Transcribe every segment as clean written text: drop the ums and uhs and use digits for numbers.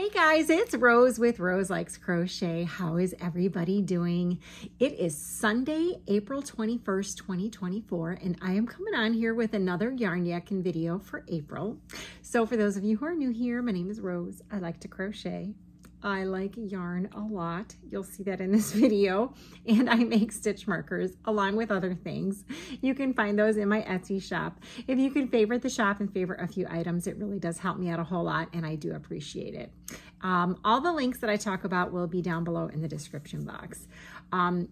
Hey guys, it's Rose with Rose Likes Crochet. How is everybody doing? It is Sunday, April 21st, 2024, and I am coming on here with another yarn yakking video for April. So for those of you who are new here, my name is Rose. I like to crochet. I like yarn a lot. You'll see that in this video. And I make stitch markers along with other things. You can find those in my Etsy shop. If you can favorite the shop and favorite a few items, it really does help me out a whole lot, and I do appreciate it. All the links that I talk about will be down below in the description box.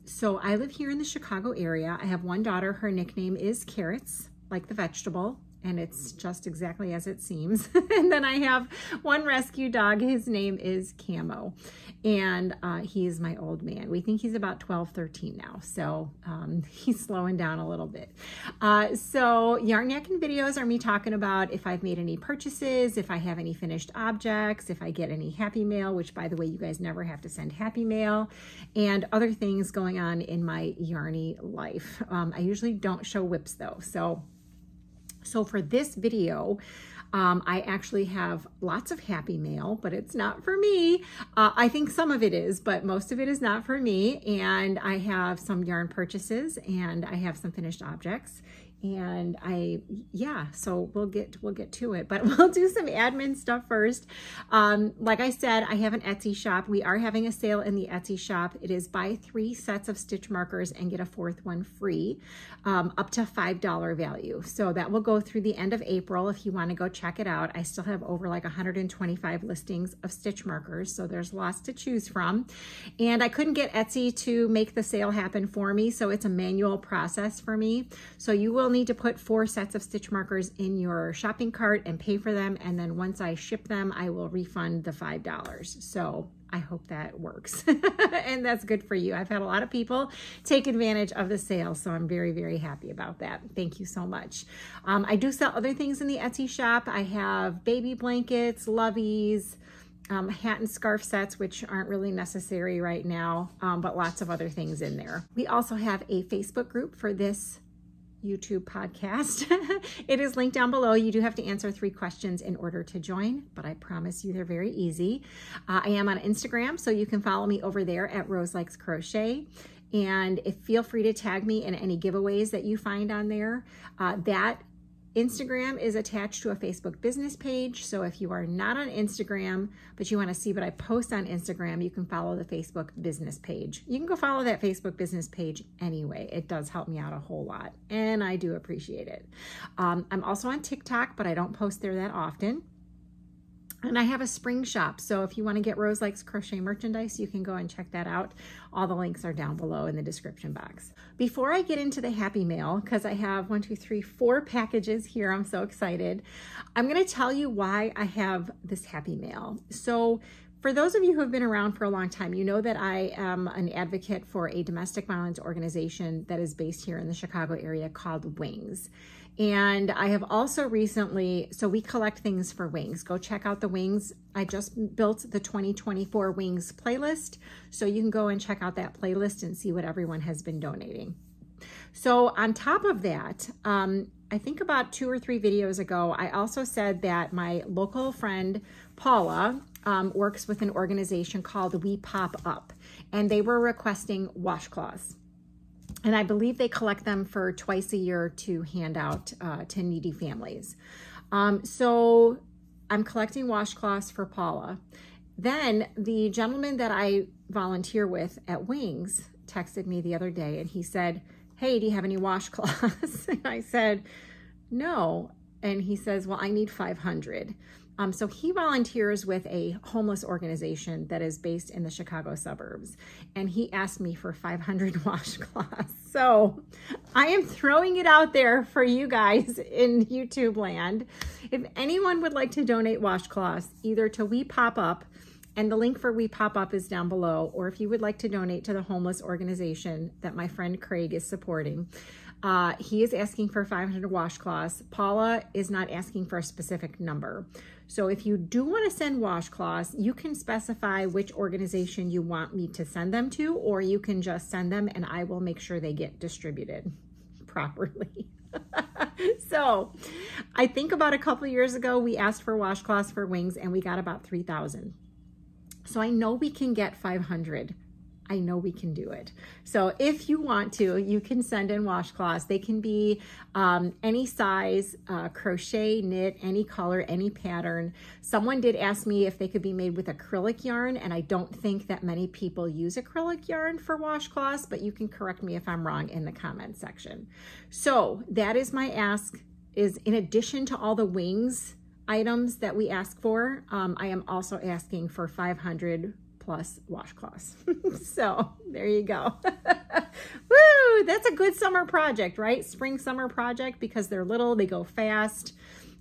So I live here in the Chicago area. I have one daughter. Her nickname is Carrots, like the vegetable. And it's just exactly as it seems. And then I have one rescue dog. His name is Camo. And he's my old man. We think he's about 12, 13 now. So he's slowing down a little bit. So yarn yakking videos are me talking about if I've made any purchases, if I have any finished objects, if I get any happy mail, which by the way, you guys never have to send happy mail, and other things going on in my yarny life. I usually don't show whips though. So for this video, I actually have lots of happy mail, but it's not for me. I think some of it is, but most of it is not for me. And I have some yarn purchases and I have some finished objects. And so we'll get to it, but we'll do some admin stuff first. Like I said, I have an Etsy shop. We are having a sale in the Etsy shop. It is buy 3 sets of stitch markers and get a 4th one free, up to $5 value. So that will go through the end of April if you want to go check it out. I still have over like 125 listings of stitch markers, so there's lots to choose from. And I couldn't get Etsy to make the sale happen for me, so it's a manual process for me. So you will need to put 4 sets of stitch markers in your shopping cart and pay for them, and then once I ship them, I will refund the $5. So I hope that works. And that's good for you. I've had a lot of people take advantage of the sale, so I'm very, very happy about that. Thank you so much. I do sell other things in the Etsy shop. I have baby blankets, loveys, hat and scarf sets, which aren't really necessary right now, but lots of other things in there. We also have a Facebook group for this YouTube podcast. It is linked down below. You do have to answer 3 questions in order to join, but I promise you they're very easy. I am on Instagram, so you can follow me over there at Roselikescrochet. And feel free to tag me in any giveaways that you find on there. That Instagram is attached to a Facebook business page. So if you are not on Instagram, but you want to see what I post on Instagram, you can follow the Facebook business page. You can go follow that Facebook business page anyway. It does help me out a whole lot, and I do appreciate it. I'm also on TikTok, but I don't post there that often. And I have a spring shop, so if you want to get Rose Likes Crochet merchandise, you can go and check that out. All the links are down below in the description box. Before I get into the happy mail, because I have 4 packages here, I'm so excited, I'm going to tell you why I have this happy mail. So for those of you who have been around for a long time, you know that I am an advocate for a domestic violence organization that is based here in the Chicago area called Wings. And I have also recently, so we collect things for Wings. Go check out the Wings. I just built the 2024 Wings playlist, so you can go and check out that playlist and see what everyone has been donating. So on top of that, I think about 2 or 3 videos ago, I also said that my local friend, Paula, works with an organization called We Pop Up, and they were requesting washcloths. And I believe they collect them for twice a year to hand out to needy families. So I'm collecting washcloths for Paula. Then the gentleman that I volunteer with at Wings texted me the other day, and he said, "Hey, do you have any washcloths?" And I said, "No." And he says, "Well, I need 500. So he volunteers with a homeless organization that is based in the Chicago suburbs. And he asked me for 500 washcloths. So I am throwing it out there for you guys in YouTube land. If anyone would like to donate washcloths, either to We Pop Up, and the link for We Pop Up is down below, or if you would like to donate to the homeless organization that my friend Craig is supporting, he is asking for 500 washcloths. Paula is not asking for a specific number. So if you do want to send washcloths, you can specify which organization you want me to send them to, or you can just send them and I will make sure they get distributed properly. So I think about a couple years ago, we asked for washcloths for Wings and we got about 3,000. So I know we can get 500. I know we can do it. So if you want to, you can send in washcloths. They can be any size, crochet, knit, any color, any pattern. Someone did ask me if they could be made with acrylic yarn, and I don't think that many people use acrylic yarn for washcloths, but you can correct me if I'm wrong in the comment section. So that is my ask, is in addition to all the wings items that we ask for, I am also asking for 500 plus washcloths. So there you go. Woo! That's a good summer project, right? Spring summer project, because they're little, they go fast.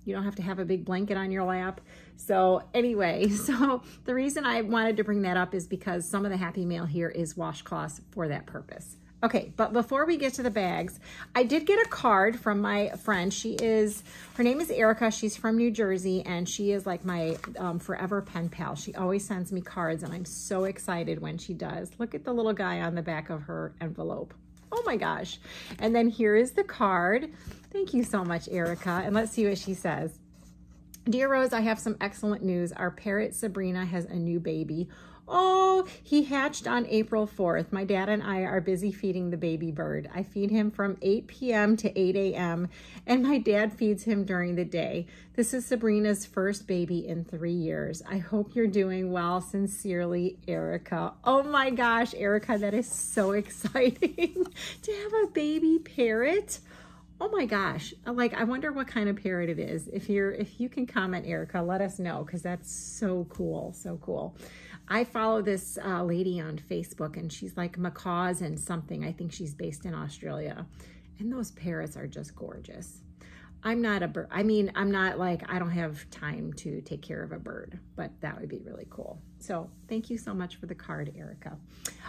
You don't have to have a big blanket on your lap. So anyway, so the reason I wanted to bring that up is because some of the happy mail here is washcloths for that purpose. Okay, but before we get to the bags, I did get a card from my friend. Her name is Erica. She's from New Jersey, and she is like my forever pen pal. She always sends me cards, and I'm so excited when she does. Look at the little guy on the back of her envelope. Oh my gosh. And then here is the card. Thank you so much, Erica. And let's see what she says. Dear Rose, I have some excellent news. Our parrot Sabrina has a new baby. Oh, he hatched on April 4th. My dad and I are busy feeding the baby bird. I feed him from 8 p.m. to 8 a.m. and my dad feeds him during the day. This is Sabrina's first baby in 3 years. I hope you're doing well. Sincerely, Erica. Oh my gosh, Erica, that is so exciting to have a baby parrot. Oh my gosh, like I wonder what kind of parrot it is. If you can comment, Erica, let us know, because that's so cool, so cool. I follow this lady on Facebook, and she's like macaws and something. I think she's based in Australia, and those parrots are just gorgeous. I'm not a bird. I mean, I'm not like, I don't have time to take care of a bird, but that would be really cool. So thank you so much for the card, Erica.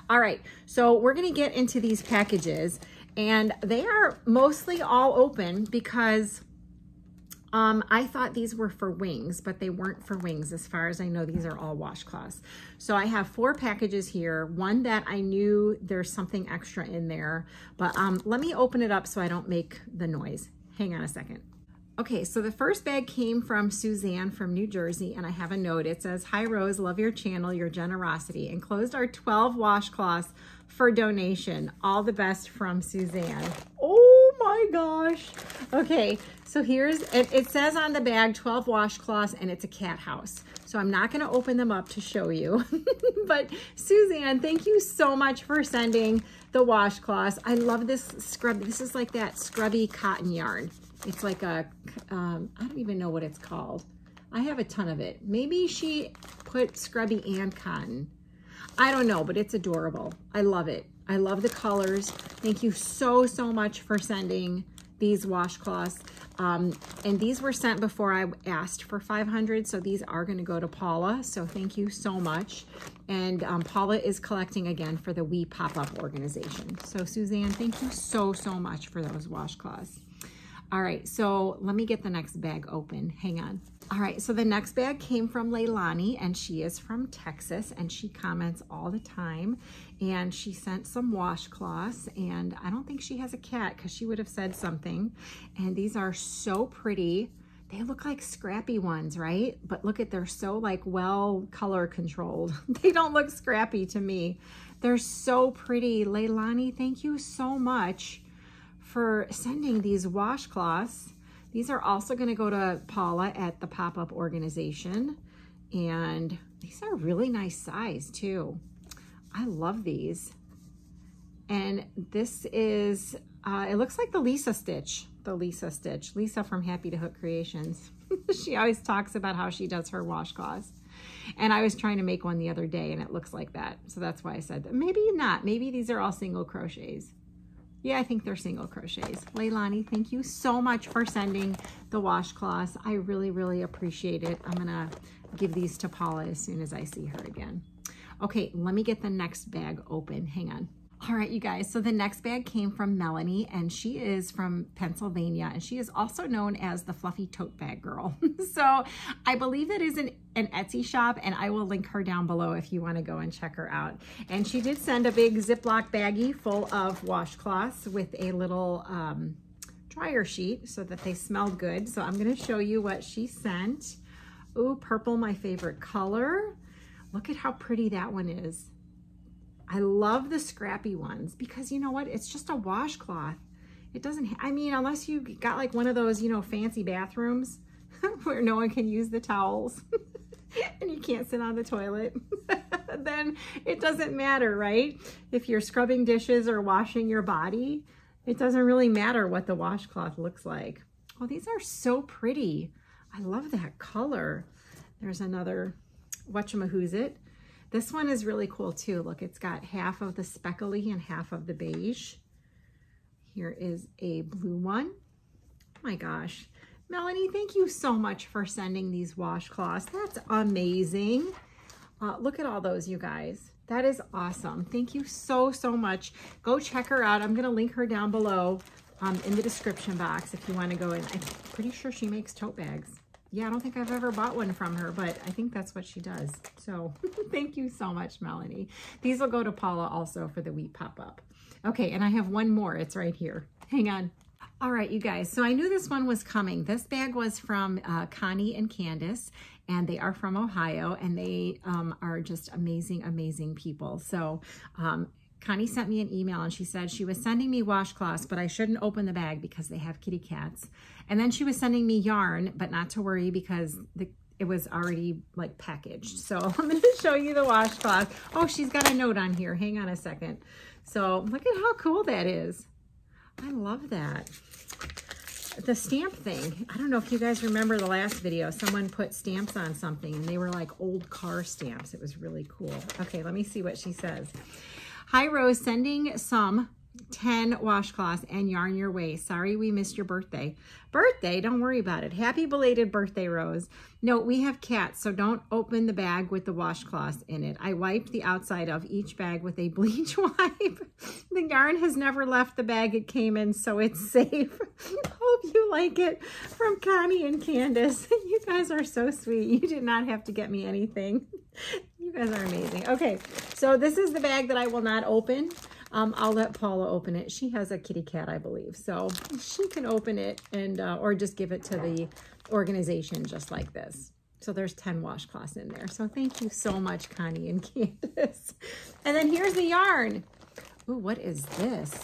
All right, so we're gonna get into these packages, and they are mostly all open because I thought these were for wings, but they weren't for wings. As far as I know, these are all washcloths. So I have 4 packages here. One that I knew there's something extra in there, but let me open it up so I don't make the noise. Hang on a second. Okay, so the first bag came from Suzanne from New Jersey, and I have a note. It says, "Hi Rose, love your channel, your generosity. Enclosed are 12 washcloths for donation. All the best from Suzanne." Oh my gosh. Okay, so here's, it says on the bag 12 washcloths, and it's a cat house. So I'm not gonna open them up to show you, but Suzanne, thank you so much for sending the washcloths. I love this scrub. This is like that scrubby cotton yarn. It's like a, I don't even know what it's called. I have a ton of it. Maybe she put scrubby and cotton. I don't know, but it's adorable. I love it. I love the colors. Thank you so, so much for sending these washcloths. And these were sent before I asked for 500, so these are going to go to Paula. So thank you so much. And Paula is collecting again for the We Pop-Up organization. So Suzanne, thank you so, so much for those washcloths. All right, so let me get the next bag open. Hang on. All right, so the next bag came from Leilani, and she is from Texas, and she comments all the time. And she sent some washcloths, and I don't think she has a cat because she would have said something. And these are so pretty. They look like scrappy ones, right? But look at, they're so like well color controlled. They don't look scrappy to me. They're so pretty. Leilani, thank you so much for sending these washcloths. These are also going to go to Paula at the Pop-Up organization. And these are really nice size too. I love these. And this is, it looks like the Lisa stitch. Lisa from Happy to Hook Creations. She always talks about how she does her washcloths. And I was trying to make one the other day, and it looks like that. So that's why I said that. Maybe not. Maybe these are all single crochets. Yeah, I think they're single crochets. Leilani, thank you so much for sending the washcloths. I really, really appreciate it. I'm gonna give these to Paula as soon as I see her again. Okay, let me get the next bag open. Hang on. All right, you guys, so the next bag came from Melanie, and she is from Pennsylvania, and she is also known as the Fluffy Tote Bag Girl. So I believe it is an Etsy shop, and I will link her down below if you want to go and check her out. And she did send a big Ziploc baggie full of washcloths with a little dryer sheet so that they smelled good. So I'm going to show you what she sent. Ooh, purple, my favorite color. Look at how pretty that one is. I love the scrappy ones because you know what? It's just a washcloth. It doesn't, I mean, unless you got like one of those, you know, fancy bathrooms where no one can use the towels and you can't sit on the toilet, then it doesn't matter, right? If you're scrubbing dishes or washing your body, it doesn't really matter what the washcloth looks like. Oh, these are so pretty. I love that color. There's another whatchamahoosit. This one is really cool too. Look, it's got half of the speckly and half of the beige. Here is a blue one. Oh my gosh. Melanie, thank you so much for sending these washcloths. That's amazing. Look at all those, you guys. That is awesome. Thank you so, so much. Go check her out. I'm going to link her down below in the description box if you want to go in. I'm pretty sure she makes tote bags. Yeah, I don't think I've ever bought one from her, but I think that's what she does. So thank you so much, Melanie. These will go to Paula also for the wheat pop-up. Okay, and I have one more. It's right here. Hang on. All right, you guys. So I knew this one was coming. This bag was from Connie and Candace, and they are from Ohio, and they are just amazing, amazing people. So Connie sent me an email and she said she was sending me washcloths, but I shouldn't open the bag because they have kitty cats. And then she was sending me yarn, but not to worry because it was already like packaged. So I'm going to show you the washcloth. Oh, she's got a note on here. Hang on a second. So look at how cool that is. I love that. The stamp thing. I don't know if you guys remember the last video. Someone put stamps on something and they were like old car stamps. It was really cool. Okay, let me see what she says. Hi, Rose, sending some 10 washcloths and yarn your way. Sorry we missed your birthday. Birthday? Don't worry about it. Happy belated birthday, Rose. No, we have cats, so don't open the bag with the washcloths in it. I wiped the outside of each bag with a bleach wipe. The yarn has never left the bag it came in, so it's safe. Hope you like it. From Connie and Candace. You guys are so sweet. You did not have to get me anything. You guys are amazing. Okay, so this is the bag that I will not open. I'll let Paula open it. She has a kitty cat, I believe, so she can open it and or just give it to the organization just like this. So there's 10 washcloths in there. So thank you so much, Connie and Candace. And then here's the yarn. Ooh, what is this?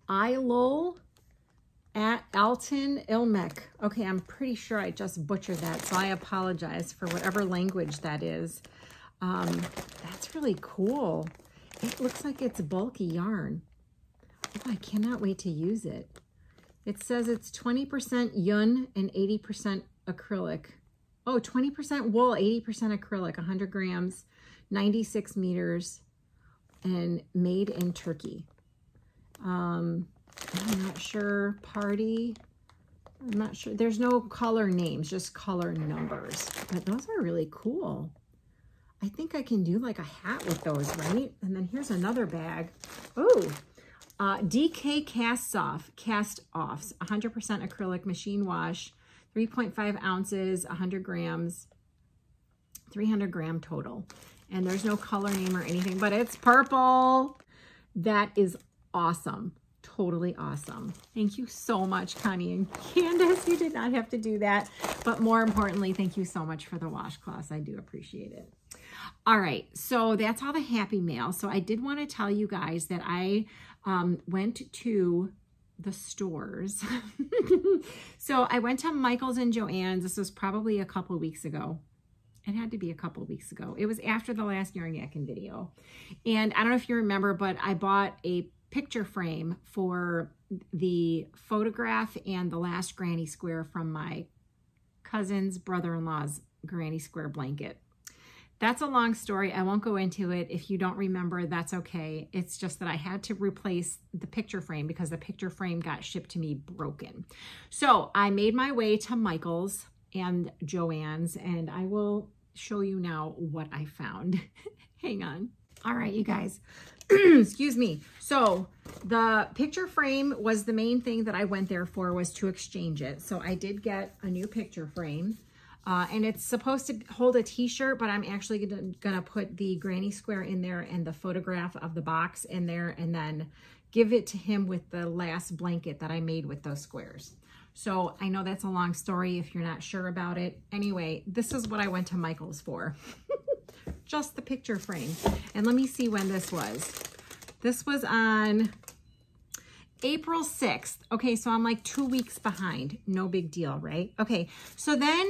Ilol at Alton Ilmek. Okay, I'm pretty sure I just butchered that, so I apologize for whatever language that is. That's really cool. It looks like it's bulky yarn. Oh, I cannot wait to use it. It says it's 20% yun and 80% acrylic. Oh, 20% wool, 80% acrylic, 100 grams, 96 meters, and made in Turkey. I'm not sure. Party. I'm not sure. There's no color names, just color numbers. But those are really cool. I think I can do like a hat with those, right? And then here's another bag. Oh, DK cast offs, 100% acrylic machine wash, 3.5 ounces, 100 grams, 300 gram total. And there's no color name or anything, but it's purple. That is awesome. Totally awesome. Thank you so much, Connie and Candace. You did not have to do that. But more importantly, thank you so much for the washcloths. I do appreciate it. All right, so that's all the happy mail. So I did want to tell you guys that I went to the stores. So I went to Michael's and Joann's. This was probably a couple weeks ago. It had to be a couple weeks ago. It was after the last Yarn Yakking video. And I don't know if you remember, but I bought a picture frame for the photograph and the last granny square from my cousin's brother-in-law's granny square blanket. That's a long story. I won't go into it. If you don't remember, that's okay. It's just that I had to replace the picture frame because the picture frame got shipped to me broken. So I made my way to Michael's and Joann's, and I will show you now what I found. Hang on. All right, you guys. Excuse me. So the picture frame was the main thing that I went there for, was to exchange it. So I did get a new picture frame. And it's supposed to hold a t-shirt, but I'm actually gonna put the granny square in there and the photograph of the box in there, and then give it to him with the last blanket that I made with those squares. So I know that's a long story if you're not sure about it. Anyway, this is what I went to Michael's for. Just the picture frame. And let me see when this was. This was on April 6th. Okay, so I'm like 2 weeks behind. No big deal, right? Okay, so then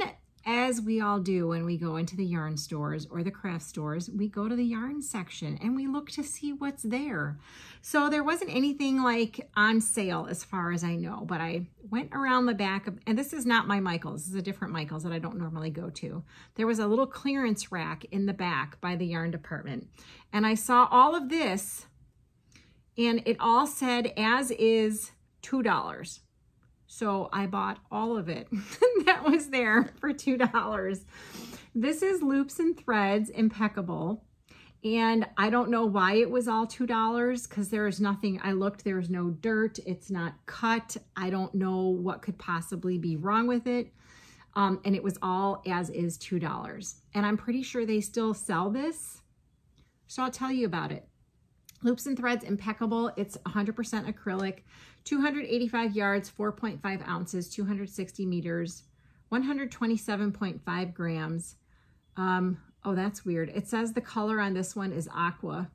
as we all do when we go into the yarn stores or the craft stores, we go to the yarn section and we look to see what's there. So there wasn't anything like on sale as far as I know, but I went around the back of, and this is not my Michael's, this is a different Michael's that I don't normally go to. There was a little clearance rack in the back by the yarn department. And I saw all of this and it all said as is $2. So I bought all of it that was there for $2. This is Loops and Threads Impeccable. And I don't know why it was all $2 because there is nothing, I looked, there's no dirt, it's not cut. I don't know what could possibly be wrong with it. And it was all as is $2. And I'm pretty sure they still sell this. So I'll tell you about it. Loops and Threads Impeccable. It's 100% acrylic, 285 yards, 4.5 ounces, 260 meters, 127.5 grams. Oh, that's weird. It says the color on this one is aqua.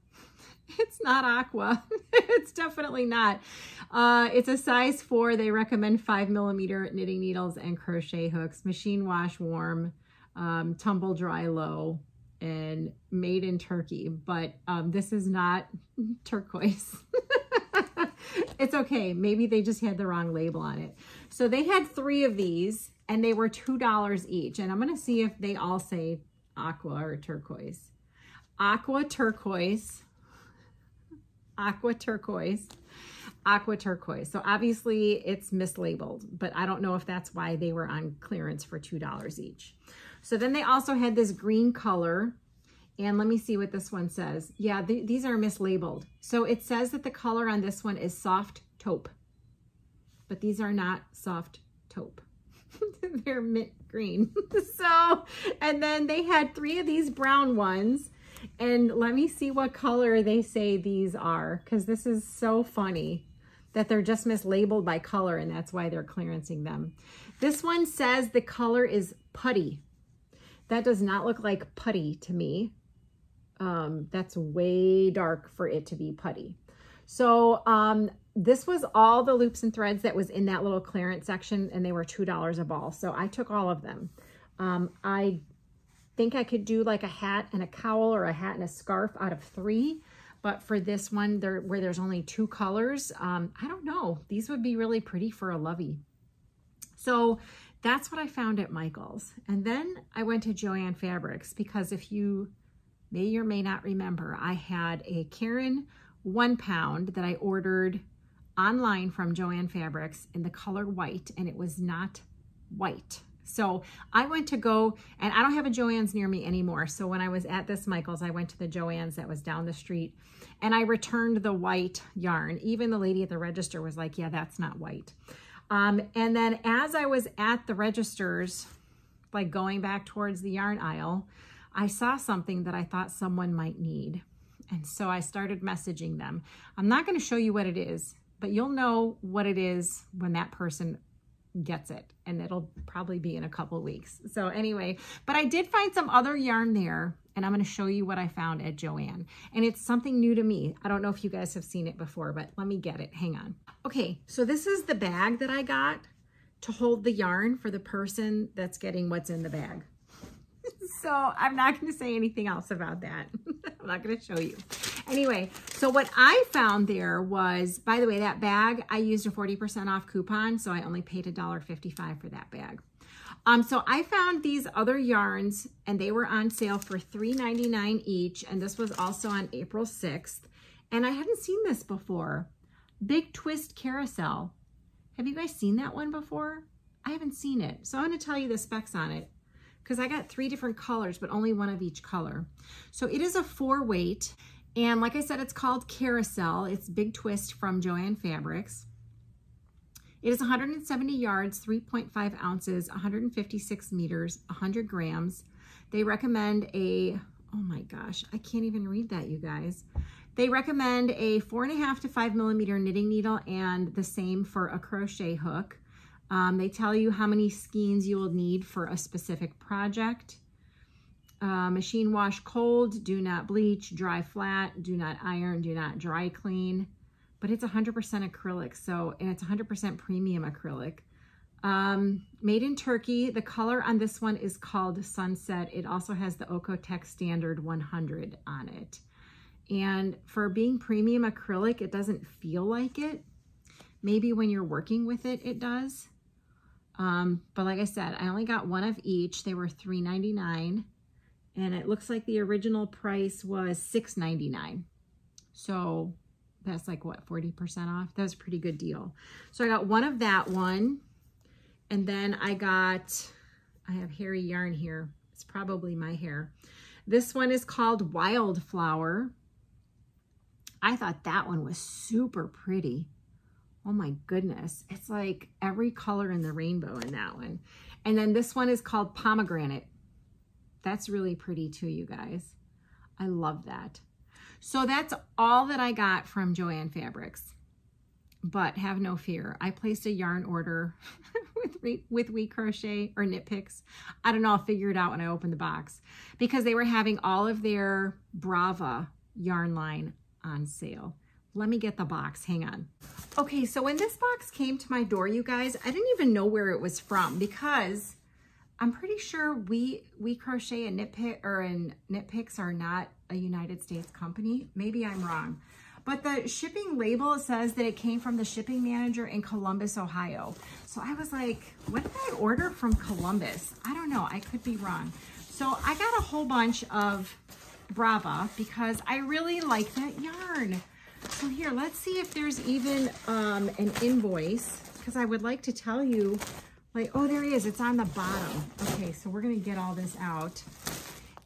It's not aqua. It's definitely not. It's a size 4. They recommend 5mm knitting needles and crochet hooks, machine wash warm, tumble dry low, and made in Turkey, but this is not turquoise. It's okay. Maybe they just had the wrong label on it. So they had 3 of these and they were $2 each. And I'm going to see if they all say aqua or turquoise. Aqua turquoise, aqua turquoise, aqua turquoise. So obviously it's mislabeled, but I don't know if that's why they were on clearance for $2 each. So then they also had this green color, and let me see what this one says. Yeah, these are mislabeled. So it says that the color on this one is soft taupe, but these are not soft taupe. They're mint green. So, and then they had 3 of these brown ones, and let me see what color they say these are, because this is so funny that they're just mislabeled by color, and that's why they're clearancing them. This one says the color is putty. That does not look like putty to me. That's way dark for it to be putty. So this was all the loops and threads that was in that little clearance section, and they were $2 a ball. So I took all of them. I think I could do like a hat and a cowl or a hat and a scarf out of 3. But for this one, where there's only 2 colors, I don't know. These would be really pretty for a lovey. So that's what I found at Michael's. And then I went to Joann Fabrics because if you may or may not remember, I had a Karen 1 pound that I ordered online from Joann Fabrics in the color white, and it was not white. So I went to go, and I don't have a Joann's near me anymore. So when I was at this Michael's, I went to the Joann's that was down the street, and I returned the white yarn. Even the lady at the register was like, yeah, that's not white. And then as I was at the registers, like going back towards the yarn aisle, I saw something that I thought someone might need. And so I started messaging them. I'm not going to show you what it is, but you'll know what it is when that person gets it. And it'll probably be in a couple weeks. So anyway, but I did find some other yarn there, and I'm going to show you what I found at Joann. And it's something new to me. I don't know if you guys have seen it before, but let me get it. Hang on. Okay, so this is the bag that I got to hold the yarn for the person that's getting what's in the bag. So I'm not going to say anything else about that. I'm not going to show you. Anyway, so what I found there was, by the way, that bag, I used a 40% off coupon, so I only paid $1.55 for that bag. So I found these other yarns, and they were on sale for $3.99 each, and this was also on April 6th, and I hadn't seen this before. Big Twist Carousel. Have you guys seen that one before? I haven't seen it, so I'm going to tell you the specs on it, because I got 3 different colors, but only 1 of each color. So it is a 4 weight, and like I said, it's called Carousel. It's Big Twist from Joann Fabrics. It is 170 yards, 3.5 ounces, 156 meters, 100 grams. They recommend a, oh my gosh, I can't even read that, you guys. They recommend a 4.5 to 5 millimeter knitting needle and the same for a crochet hook. They tell you how many skeins you will need for a specific project. Machine wash cold, do not bleach, dry flat, do not iron, do not dry clean. But it's 100% acrylic, so, and it's 100% premium acrylic. Made in Turkey. The color on this one is called Sunset. It also has the Okotex Standard 100 on it. And for being premium acrylic, it doesn't feel like it. Maybe when you're working with it, it does. But like I said, I only got one of each. They were $3.99. And it looks like the original price was $6.99. So that's like what, 40% off? That was a pretty good deal. So I got one of that one. And then I have hairy yarn here. It's probably my hair. This one is called Wildflower. I thought that one was super pretty. Oh my goodness. It's like every color in the rainbow in that one. And then this one is called Pomegranate. That's really pretty too, you guys. I love that. So that's all that I got from Joann Fabrics. But have no fear. I placed a yarn order with We Crochet or Knit Picks. I don't know. I'll figure it out when I open the box. Because they were having all of their Brava yarn line on sale. Let me get the box. Hang on. Okay, so when this box came to my door, you guys, I didn't even know where it was from because I'm pretty sure We Crochet and Knit Picks are not a United States company. Maybe I'm wrong. But the shipping label says that it came from the shipping manager in Columbus, Ohio. So I was like, what did I order from Columbus? I don't know. I could be wrong. So I got a whole bunch of Brava because I really like that yarn. So here, let's see if there's even an invoice because I would like to tell you, like, oh, there he is. It's on the bottom. Okay, so we're going to get all this out.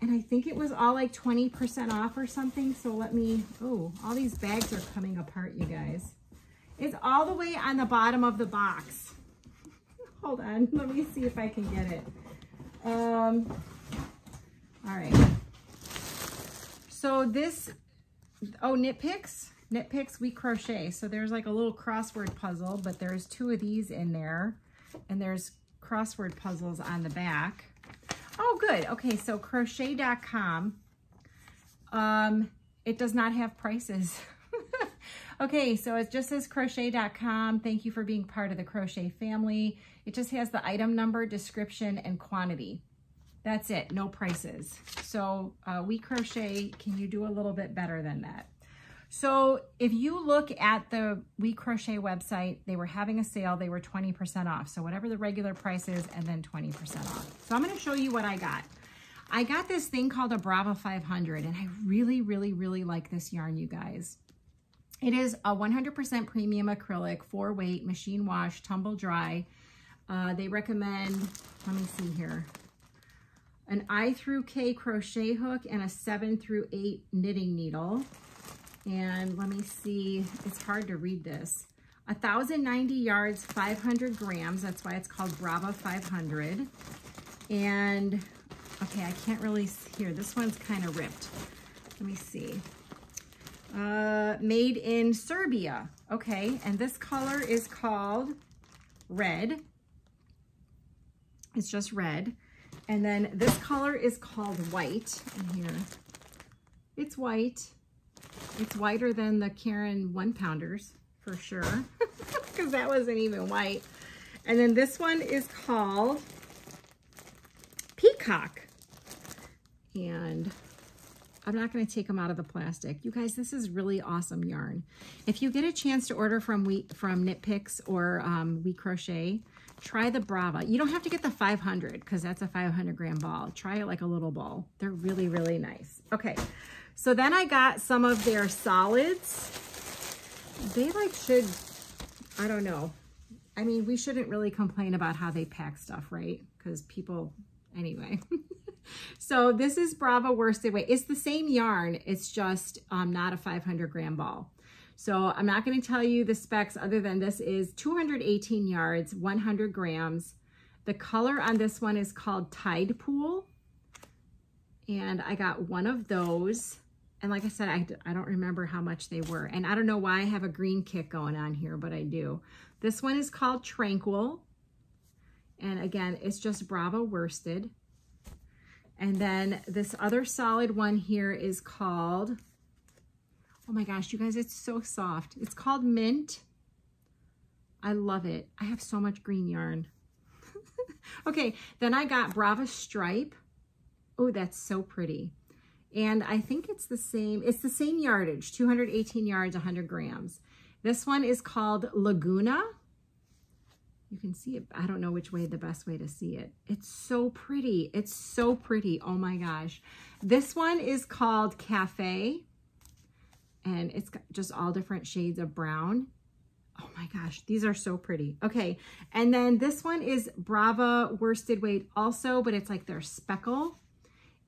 And I think it was all like 20% off or something. So let me, oh, all these bags are coming apart, you guys. It's all the way on the bottom of the box. Hold on, let me see if I can get it. All right. So this, oh, Knit Picks, We Crochet. So there's like a little crossword puzzle, but there's two of these in there. And there's crossword puzzles on the back. Oh, good. Okay, so crochet.com. It does not have prices. Okay, so it just says crochet.com. Thank you for being part of the crochet family. It just has the item number, description, and quantity. That's it, no prices. So We Crochet, can you do a little bit better than that? So if you look at the We Crochet website, they were having a sale. They were 20% off. So whatever the regular price is and then 20% off. So I'm going to show you what I got. I got this thing called a Brava 500 and I really, really, really like this yarn, you guys. It is a 100% premium acrylic, 4-weight, machine wash, tumble dry. They recommend, let me see here, an I through K crochet hook and a 7 through 8 knitting needle. And let me see, it's hard to read this. 1,090 yards, 500 grams. That's why it's called Brava 500. And, okay, I can't really see here. This one's kind of ripped. Let me see. Made in Serbia. Okay, and this color is called red. It's just red. And then this color is called white. And here, it's white. It's whiter than the Karen 1-pounders for sure, because that wasn't even white. And then this one is called Peacock. And I'm not going to take them out of the plastic. You guys, this is really awesome yarn. If you get a chance to order from Knit Picks or We Crochet, try the Brava. You don't have to get the 500 because that's a 500 gram ball. Try it like a little ball. They're really, really nice. Okay. So then I got some of their solids. They like should, I don't know. I mean, we shouldn't really complain about how they pack stuff, right? Because people, anyway. So this is Brava worsted weight. It's the same yarn. It's just not a 500 gram ball. So I'm not going to tell you the specs other than this is 218 yards, 100 grams. The color on this one is called Tide Pool. And I got one of those. And like I said, I don't remember how much they were. And I don't know why I have a green kick going on here, but I do. This one is called Tranquil. And again, it's just Bravo worsted. And then this other solid one here is called, oh my gosh, you guys, it's so soft. It's called Mint. I love it. I have so much green yarn. Okay, then I got Brava Stripe. Oh, that's so pretty. And I think it's the same yardage, 218 yards, 100 grams. This one is called Laguna. You can see it. I don't know which way the best way to see it. It's so pretty. It's so pretty. Oh my gosh. This one is called Cafe. And it's got just all different shades of brown. Oh my gosh, these are so pretty. Okay, and then this one is Brava worsted weight also, but it's like their speckle.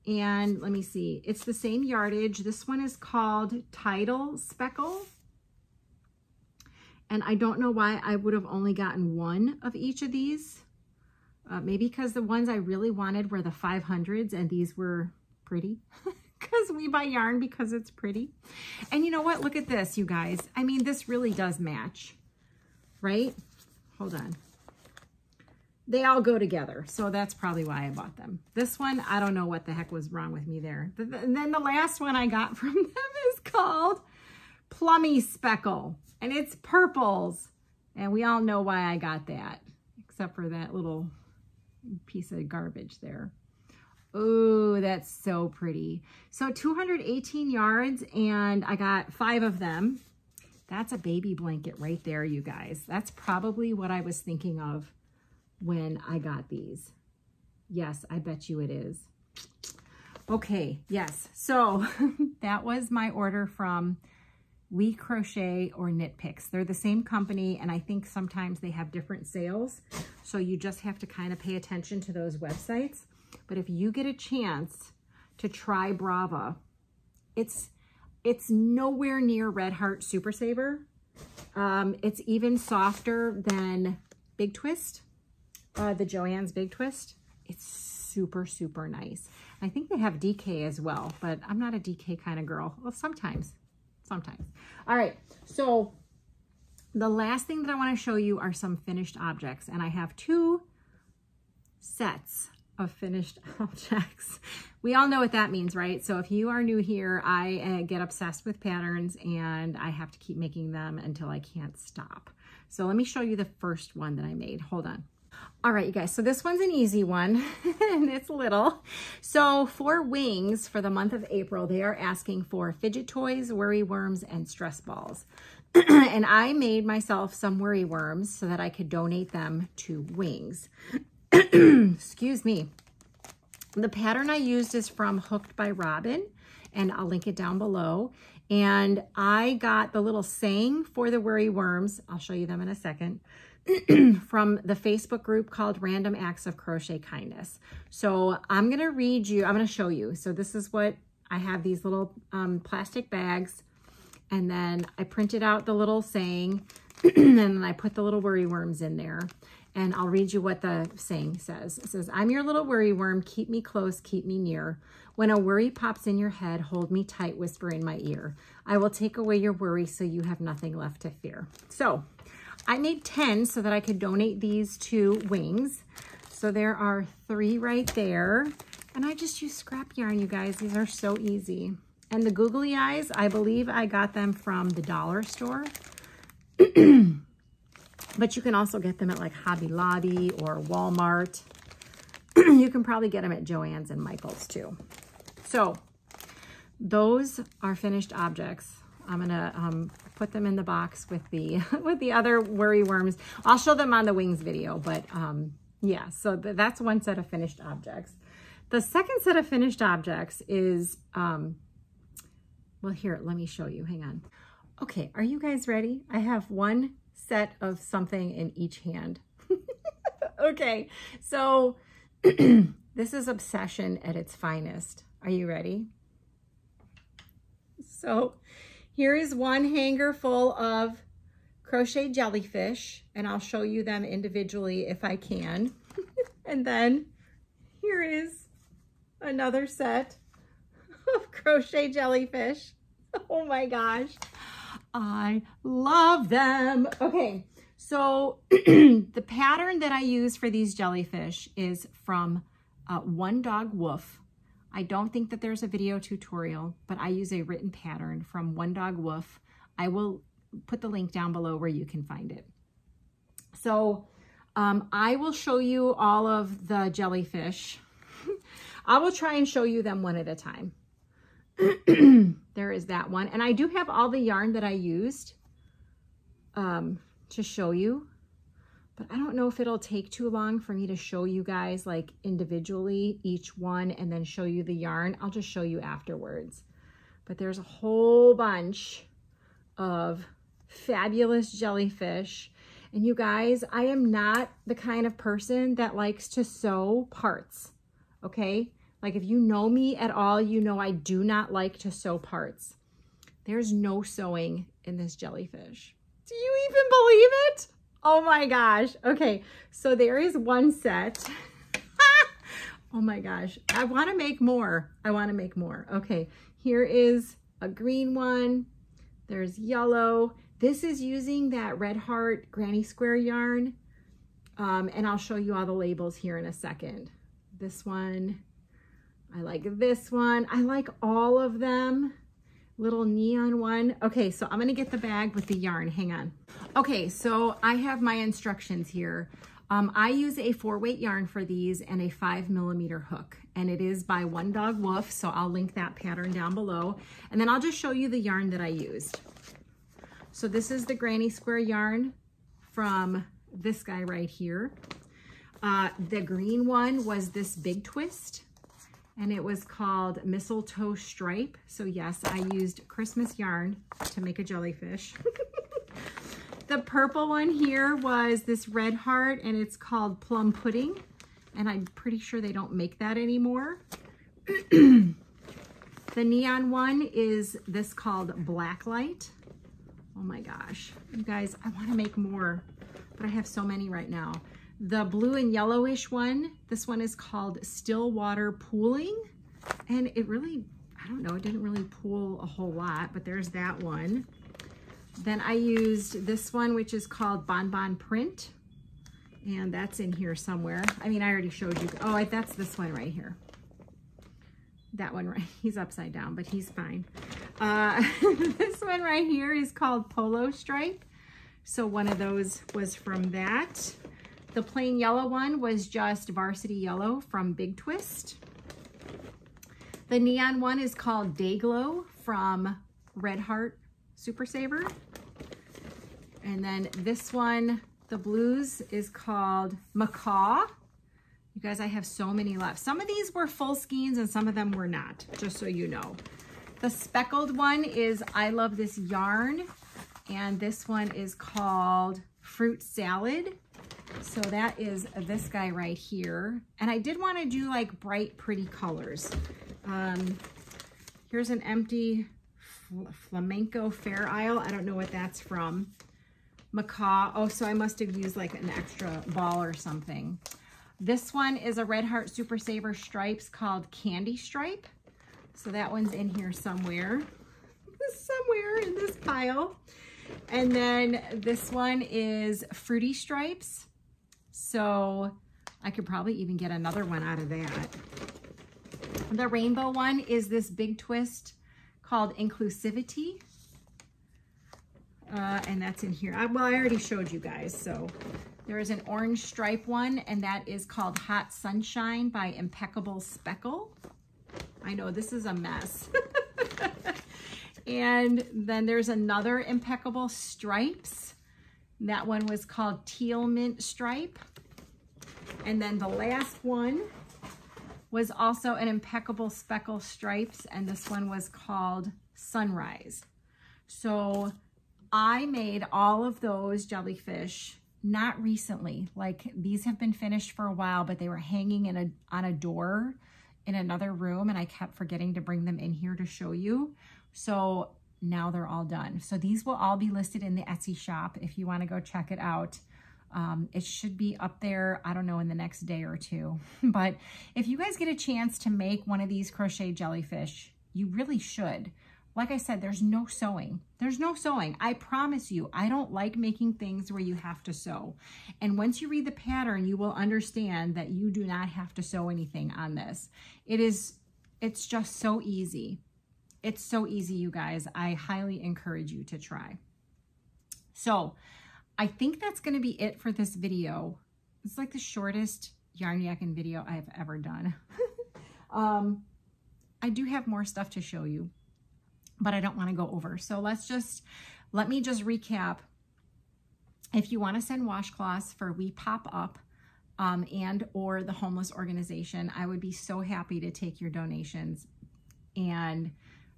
And let me see, it's the same yardage. This one is called Tidal Speckle. And I don't know why I would have only gotten one of each of these. Maybe because the ones I really wanted were the 500s and these were pretty. Because we buy yarn because it's pretty. And you know what? Look at this, you guys. I mean, this really does match, right? Hold on. They all go together. So that's probably why I bought them. This one, I don't know what the heck was wrong with me there. And then the last one I got from them is called Plummy Speckle. And it's purples. And we all know why I got that. Except for that little piece of garbage there. Oh, that's so pretty. So 218 yards and I got 5 of them. That's a baby blanket right there, you guys. That's probably what I was thinking of when I got these. Yes, I bet you it is. Okay, yes. So that was my order from We Crochet or Knit Picks. They're the same company and I think sometimes they have different sales. So you just have to kind of pay attention to those websites. But if you get a chance to try Brava, it's nowhere near Red Heart Super Saver. It's even softer than Big Twist, the Joann's Big Twist. It's super, super nice. I think they have DK as well, but I'm not a DK kind of girl. Well, sometimes. All right, so the last thing that I want to show you are some finished objects, and I have 2 sets of finished objects. We all know what that means, right? So if you are new here, I get obsessed with patterns and I have to keep making them until I can't stop. So let me show you the first one that I made. Hold on. All right, you guys, so this one's an easy one and it's little. So for wings for the month of April, they are asking for fidget toys, worry worms, and stress balls. And I made myself some worry worms so that I could donate them to Wings. Excuse me. The pattern I used is from Hooked by Robin, and I'll link it down below. And I got the little saying for the worry worms. I'll show you them in a second. From the Facebook group called Random Acts of Crochet Kindness. So I'm going to show you. So this is what I have, these little plastic bags. And then I printed out the little saying and then I put the little worry worms in there. And I'll read you what the saying says. It says, I'm your little worry worm. Keep me close, keep me near. When a worry pops in your head, hold me tight, whisper in my ear. I will take away your worry so you have nothing left to fear. So I made 10 so that I could donate these to Wings. So there are 3 right there. And I just use scrap yarn, you guys. These are so easy. And the googly eyes, I believe I got them from the dollar store. But you can also get them at like Hobby Lobby or Walmart. You can probably get them at Joann's and Michael's too. So those are finished objects. I'm gonna put them in the box with the with the other worry worms. I'll show them on the Wings video, but yeah, so that's one set of finished objects. The second set of finished objects is, well, here, let me show you, hang on. Okay, are you guys ready? I have one set of something in each hand. Okay, so this is obsession at its finest. Are you ready? So here is one hanger full of crochet jellyfish, and I'll show you them individually if I can. And then here is another set of crochet jellyfish. Oh my gosh, I love them. Okay, So the pattern that I use for these jellyfish is from One Dog Woof. I don't think that there's a video tutorial, but I use a written pattern from One Dog Woof. I will put the link down below where you can find it. So I will show you all of the jellyfish. I will try and show you them one at a time. There is that one. And I do have all the yarn that I used to show you, but I don't know if it'll take too long for me to show you guys like individually each one and then show you the yarn. I'll just show you afterwards. But there's a whole bunch of fabulous jellyfish. And you guys, I am not the kind of person that likes to sew parts, okay? Like if you know me at all, you know I do not like to sew parts. There's no sewing in this jellyfish. Do you even believe it? Oh my gosh. Okay, so there is one set. Oh my gosh, I wanna make more. I wanna make more. Okay, here is a green one. There's yellow. This is using that Red Heart Granny Square yarn. And I'll show you all the labels here in a second. This one, I like this one. I like all of them. Little neon one. Okay, so I'm gonna get the bag with the yarn, hang on. Okay, so I have my instructions here. I use a 4-weight yarn for these and a 5mm hook, and it is by One Dog Woof, so I'll link that pattern down below. And then I'll just show you the yarn that I used. So this is the Granny Square yarn from this guy right here. The green one was this big twist, and it was called Mistletoe Stripe. So yes, I used Christmas yarn to make a jellyfish. The purple one here was this Red Heart, and it's called Plum Pudding. And I'm pretty sure they don't make that anymore. The neon one is this called Blacklight. Oh my gosh, you guys, I want to make more, but I have so many right now. The blue and yellowish one, this one is called Stillwater Pooling. And it really, I don't know, it didn't really pool a whole lot, but there's that one. Then I used this one, which is called Bonbon Print. And that's in here somewhere. I mean, I already showed you. Oh, that's this one right here. That one, right? He's upside down, but he's fine. This one right here is called Polo Stripe. So one of those was from that. The plain yellow one was just Varsity Yellow from Big Twist. The neon one is called Day Glow from Red Heart Super Saver. And then this one, the blues, is called Macaw. You guys, I have so many left. Some of these were full skeins and some of them were not, just so you know. The speckled one is I Love This Yarn, and this one is called Fruit Salad. So that is this guy right here. And I did want to do like bright, pretty colors. Here's an empty Flamenco Fair Isle. I don't know what that's from. Macaw. Oh, so I must have used like an extra ball or something. This one is a Red Heart Super Saver Stripes called Candy Stripe. So that one's in here somewhere. Somewhere in this pile. And then this one is Fruity Stripes. So I could probably even get another one out of that. The rainbow one is this big twist called Inclusivity. And that's in here. Well, I already showed you guys. So there is an orange stripe one, and that is called Hot Sunshine by Impeccable Speckle. I know this is a mess. And then there's another Impeccable Stripes. That one was called Teal Mint Stripe. And then the last one was also an Impeccable Speckle Stripes, and this one was called Sunrise. So I made all of those jellyfish not recently. Like, these have been finished for a while, but they were hanging on a door in another room, and I kept forgetting to bring them in here to show you. So now they're all done. So these will all be listed in the Etsy shop if you want to go check it out. It should be up there, I don't know, in the next day or two. But if you guys get a chance to make one of these crochet jellyfish, you really should. like I said, there's no sewing. There's no sewing. I promise you, I don't like making things where you have to sew. And once you read the pattern, you will understand that you do not have to sew anything on this. It's just so easy. It's so easy, you guys. I highly encourage you to try. So I think that's going to be it for this video. It's like the shortest yarn yakking video I've ever done. I do have more stuff to show you, but I don't want to go over. So let me just recap. If you want to send washcloths for We Pop Up and or the homeless organization, I would be so happy to take your donations. And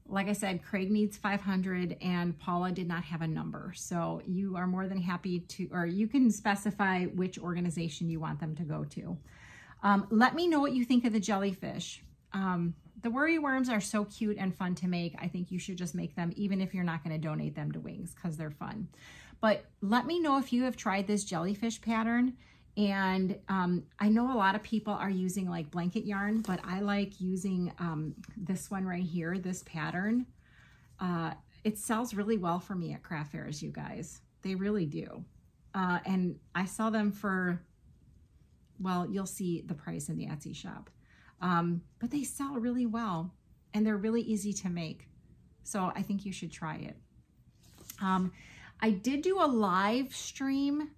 like I said, Craig needs 500 and Paula did not have a number. So you are more than happy to, or you can specify which organization you want them to go to. Let me know what you think of the jellyfish. The worry worms are so cute and fun to make. I think you should just make them, even if you're not going to donate them to Wings, because they're fun. But let me know if you have tried this jellyfish pattern. And I know a lot of people are using like blanket yarn, but I like using this one right here, this pattern. It sells really well for me at craft fairs, you guys. They really do. And I sell them for, well, you'll see the price in the Etsy shop. But they sell really well and they're really easy to make. So I think you should try it. I did do a live stream,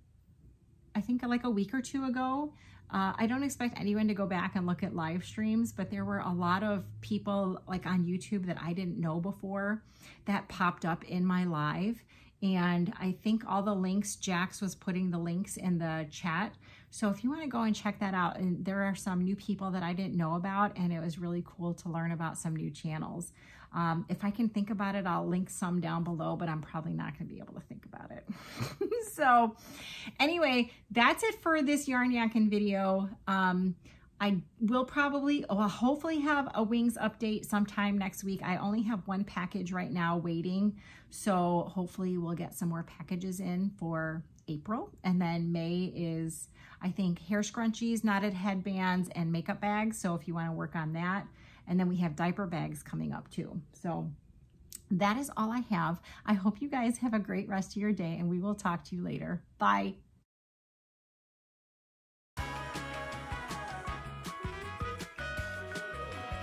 I think like a week or two ago. I don't expect anyone to go back and look at live streams, but there were a lot of people like on YouTube that I didn't know before that popped up in my live. And I think all the links, Jax was putting the links in the chat. So if you want to go and check that out, and there are some new people that I didn't know about, and it was really cool to learn about some new channels. If I can think about it, I'll link some down below, but I'm probably not going to be able to think about it. So anyway, that's it for this yarn yakking video. I will probably, well, hopefully have a Wings update sometime next week. I only have one package right now waiting. So hopefully we'll get some more packages in for April. And then May is, I think, hair scrunchies, knotted headbands, and makeup bags. So if you want to work on that. And then we have diaper bags coming up too. So that is all I have. I hope you guys have a great rest of your day, and we will talk to you later. Bye.